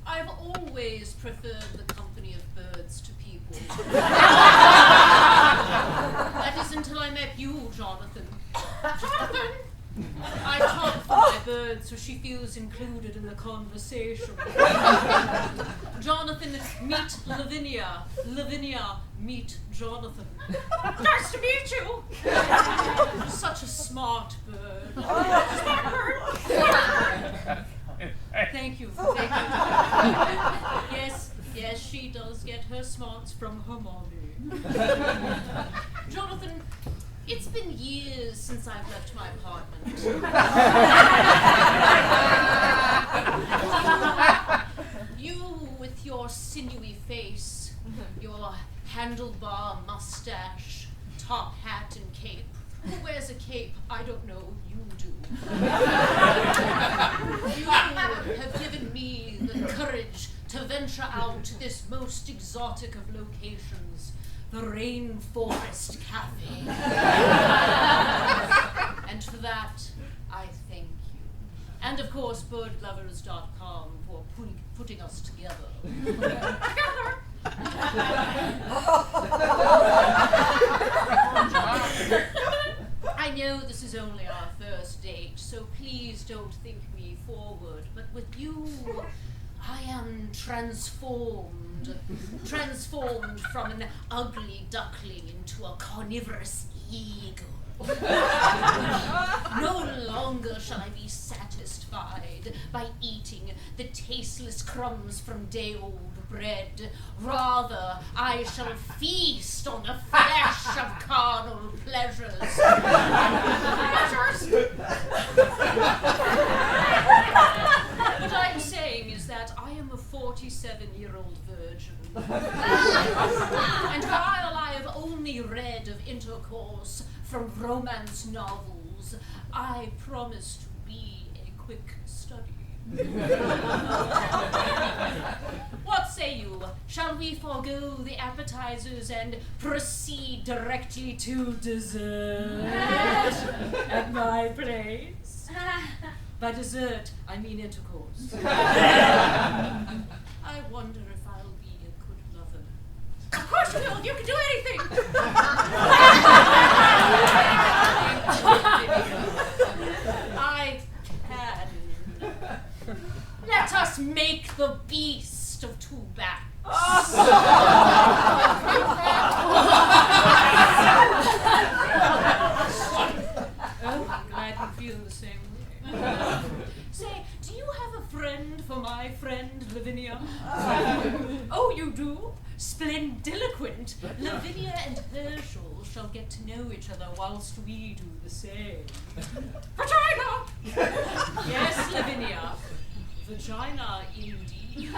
I've always preferred the company of birds to people. That is until I met you, Jonathan. Jonathan! I talk for my bird so she feels included in the conversation. Jonathan, meet Lavinia. Lavinia, meet Jonathan. Nice to meet you! Such a smart bird. Smart bird! Thank you. Yes, she does get her smarts from her mommy. Jonathan, it's been years since I've left my apartment. You with your sinewy face, your handlebar mustache, top hat and cape. Who wears a cape? I don't know. You do. You have given me the courage to venture out to this most exotic of locations, the Rainforest Cafe. And for that, I thank you. And of course, birdlovers.com for putting us together. I know this is only our first date, so please don't think me forward, but with you, I am transformed from an ugly duckling into a carnivorous eagle. No longer shall I be satisfied by eating the tasteless crumbs from day-old bread. Rather, I shall feast on the flesh of carnal pleasures. What I'm saying is that I am a 47-year-old virgin. And while I have only read of intercourse from romance novels, I promise to be a quick study. What say you? Shall we forego the appetizers and proceed directly to dessert at my place? By dessert, I mean intercourse. I wonder if I'll be a good lover. Of course you will! You can do anything! I can. Let us make the beast of two backs. Oh, I'm glad you feel the same way. Say, do you have a friend for my friend Lavinia? Oh, you do? Splendiloquent. Lavinia and Herschel shall get to know each other whilst we do the same. Vagina! Yes, Lavinia. Vagina, indeed.